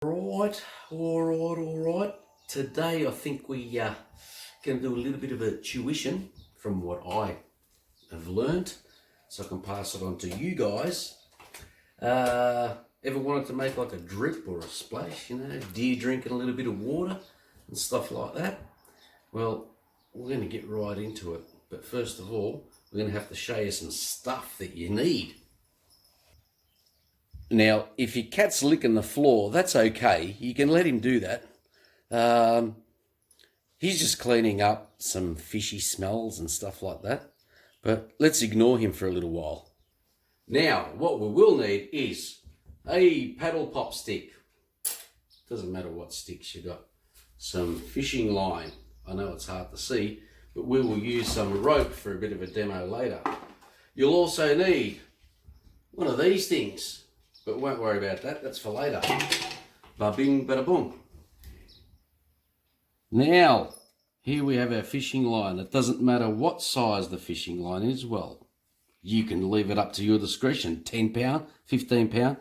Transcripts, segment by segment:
All right. Today I think we going to do a little bit of a tuition from what I have learnt, so I can pass it on to you guys. Ever wanted to make like a drip or a splash, deer drinking a little bit of water and stuff like that? Well, we're going to get right into it. But first of all, we're going to have to show you some stuff that you need. Now, if your cat's licking the floor, that's okay. You can let him do that. He's just cleaning up some fishy smells and stuff like that. But let's ignore him for a little while. Now, what we will need is a paddle pop stick. Doesn't matter what sticks you got. Some fishing line. I know it's hard to see, but we will use some rope for a bit of a demo later. You'll also need one of these things, but won't worry about that. That's for later. Ba-bing, bada-boom. Now, here we have our fishing line. It doesn't matter what size the fishing line is. Well, you can leave it up to your discretion. 10 pound, 15 pound.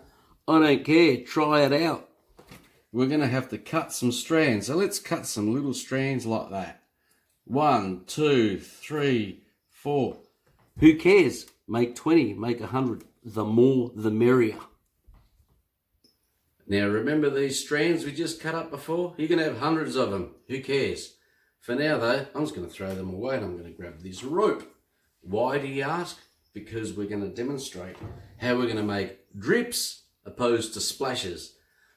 I don't care. Try it out. We're going to have to cut some strands. So let's cut some little strands like that. 1, 2, 3, 4. Who cares? Make 20, make 100. The more, the merrier. Now, remember these strands we just cut up before? You're going to have hundreds of them. Who cares? For now, though, I'm just going to throw them away and I'm going to grab this rope. Why, do you ask? Because we're going to demonstrate how we're going to make drips opposed to splashes.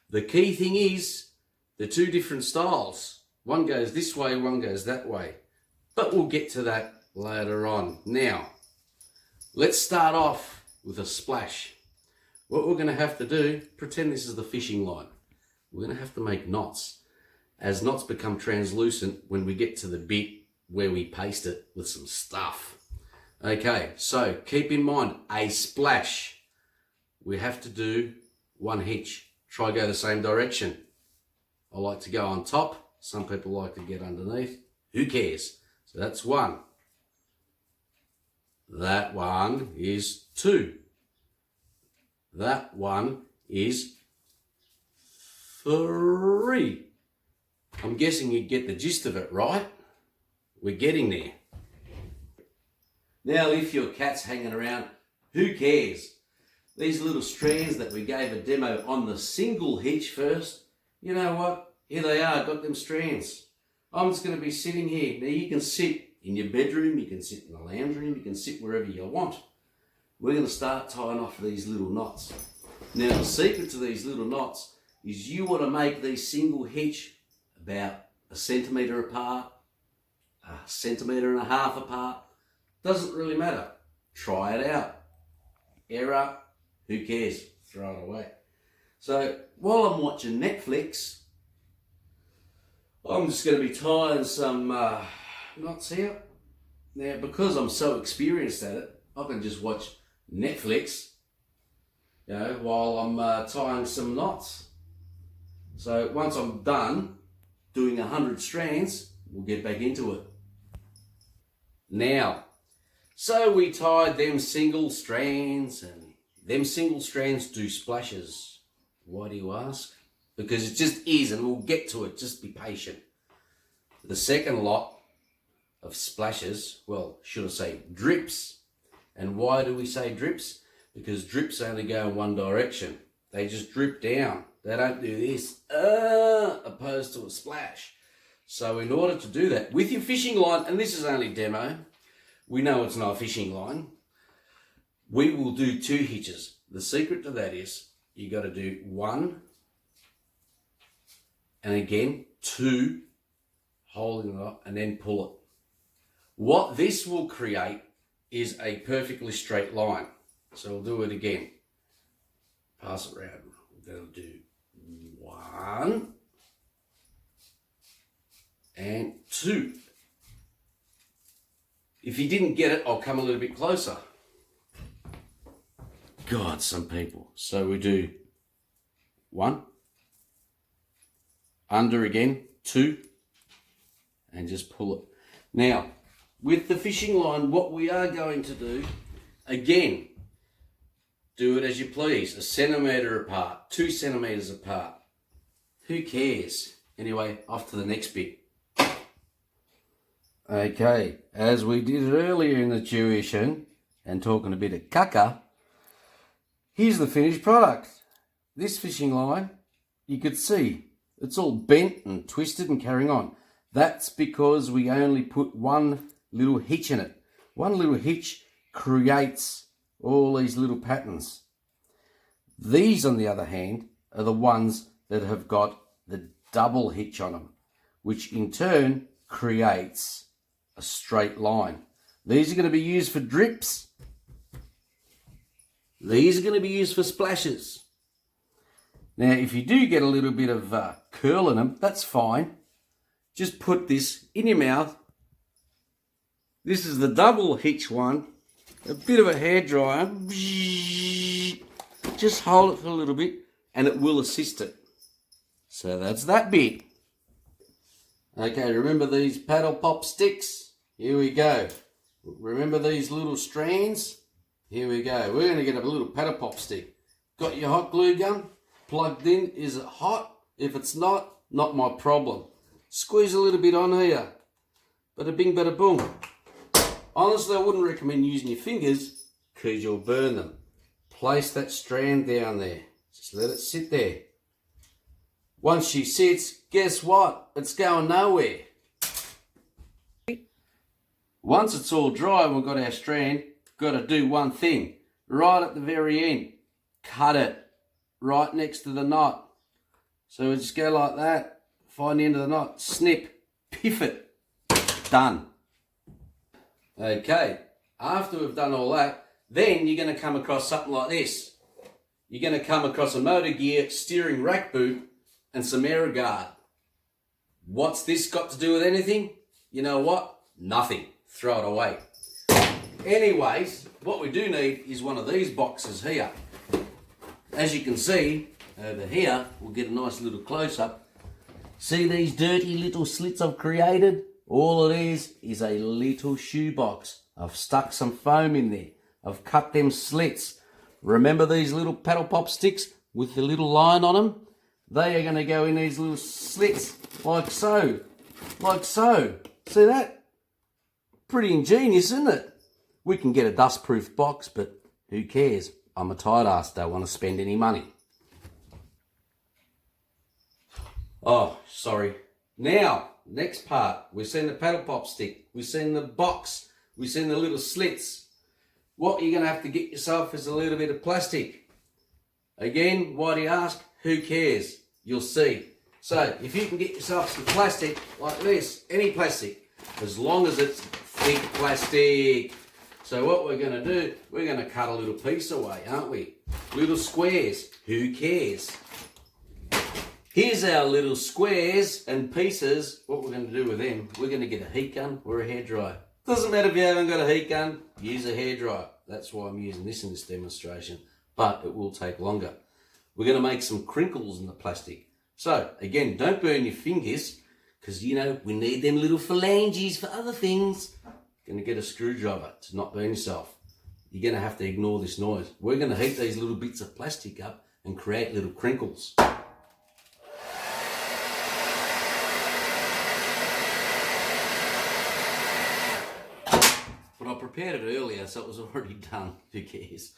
The key thing is the two different styles. One goes this way, one goes that way. But we'll get to that later on. Now, let's start off with a splash. What we're going to have to do, pretend this is the fishing line. We're going to have to make knots. As knots become translucent when we get to the bit where we paste it with some stuff. Okay, so keep in mind, a splash. We have to do one hitch. Try go the same direction. I like to go on top. Some people like to get underneath. Who cares? So that's one. That one is two. That one is three. I'm guessing you get the gist of it, right? We're getting there. Now, if your cat's hanging around, who cares? These little strands that we gave a demo on the single hitch first, you know what? Here they are, got them strands. I'm just going to be sitting here. Now, you can sit in your bedroom, you can sit in the lounge room, you can sit wherever you want. We're going to start tying off these little knots. Now, the secret to these little knots is you want to make these single hitch about 1 centimetre apart, 1.5 centimetres apart. Doesn't really matter. Try it out. Error, who cares? Throw it away. So, while I'm watching Netflix, I'm just going to be tying some knots here. Now, because I'm so experienced at it, I can just watch Netflix, while I'm tying some knots. So once I'm done doing 100 strands, we'll get back into it. Now, so we tied them single strands, and them single strands do splashes. Why do you ask? Because it just is, and we'll get to it. Just be patient. The second lot of splashes, well, should I say drips. And why do we say drips? Because drips only go in one direction. They just drip down. They don't do this, opposed to a splash. So in order to do that, with your fishing line, and this is only demo, we know it's not a fishing line, we will do 2 hitches. The secret to that is you got to do 1 and again 2, holding it up, and then pull it. What this will create is a perfectly straight line. So we'll do it again. Pass it around. We're going to do 1 and 2. If you didn't get it, I'll come a little bit closer. God, some people. So we do 1, under again, 2, and just pull it. Now, with the fishing line, what we are going to do, again, do it as you please, 1 centimetre apart, 2 centimetres apart. Who cares? Anyway, off to the next bit. Okay, as we did earlier in the tuition, and talking a bit of caca, here's the finished product. This fishing line, you could see, it's all bent and twisted and carrying on. That's because we only put one little hitch in it. One little hitch creates all these little patterns. These, on the other hand, are the ones that have got the double hitch on them, which in turn creates a straight line. These are going to be used for drips. These are going to be used for splashes. Now, if you do get a little bit of curl in them, that's fine. Just put this in your mouth. This is the double hitch one. A bit of a hairdryer. Just hold it for a little bit and it will assist it. So that's that bit. Okay, remember these paddle pop sticks? Here we go. Remember these little strands? Here we go. We're going to get a little paddle pop stick. Got your hot glue gun plugged in. Is it hot? If it's not my problem. Squeeze a little bit on here. Bada bing, bada boom. Honestly, I wouldn't recommend using your fingers because you'll burn them. Place that strand down there. Just let it sit there. Once she sits, guess what? It's going nowhere. Once it's all dry and we've got our strand, got to do one thing. Right at the very end, cut it right next to the knot. So we just go like that, find the end of the knot, snip, piff it, done. Okay, after we've done all that, then you're going to come across something like this. You're going to come across a motor gear, steering rack boot, and some air guard. What's this got to do with anything? You know what? Nothing. Throw it away. Anyways, what we do need is one of these boxes here. As you can see, over here, we'll get a nice little close-up. See these dirty little slits I've created? All it is a little shoebox. I've stuck some foam in there. I've cut them slits. Remember these little paddle pop sticks with the little line on them? They are going to go in these little slits like so. Like so. See that? Pretty ingenious, isn't it? We can get a dust-proof box, but who cares? I'm a tight ass, don't want to spend any money. Oh, sorry. Now, next part. We've seen the paddle pop stick. We've seen the box. We've seen the little slits. What you're going to have to get yourself is a little bit of plastic. Again, why do you ask? Who cares? You'll see. So, if you can get yourself some plastic like this, any plastic, as long as it's thick plastic. So what we're going to do, we're going to cut a little piece away, aren't we? Little squares. Who cares? Here's our little squares and pieces. What we're going to do with them, we're going to get a heat gun or a hairdryer. Doesn't matter if you haven't got a heat gun, use a hairdryer. That's why I'm using this in this demonstration, but it will take longer. We're going to make some crinkles in the plastic. So, again, don't burn your fingers, because, you know, we need them little phalanges for other things. Going to get a screwdriver to not burn yourself. You're going to have to ignore this noise. We're going to heat these little bits of plastic up and create little crinkles. But I prepared it earlier, so it was already done. Who cares?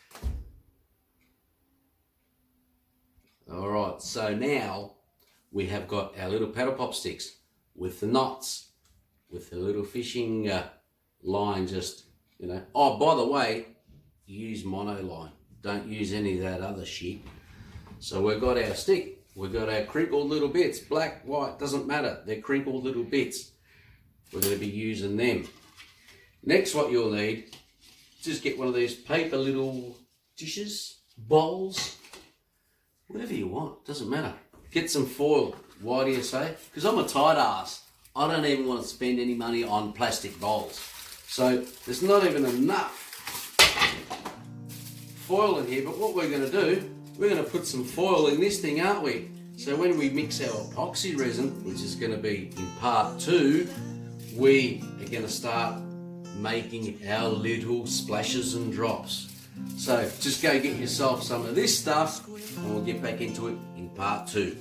Alright, so now we have got our little paddle pop sticks with the knots, with the little fishing line just, you know. Oh, by the way, use monoline. Don't use any of that other shit. So we've got our stick. We've got our crinkled little bits. Black, white, doesn't matter. They're crinkled little bits. We're going to be using them. Next, what you'll need, just get one of these paper little dishes, bowls, whatever you want, doesn't matter. Get some foil. Why do you say? Because I'm a tight ass. I don't even want to spend any money on plastic bowls. So there's not even enough foil in here, but what we're going to do, we're going to put some foil in this thing, aren't we? So when we mix our epoxy resin, which is going to be in part 2, we are going to start making our little splashes and drops. So just go get yourself some of this stuff and we'll get back into it in part 2.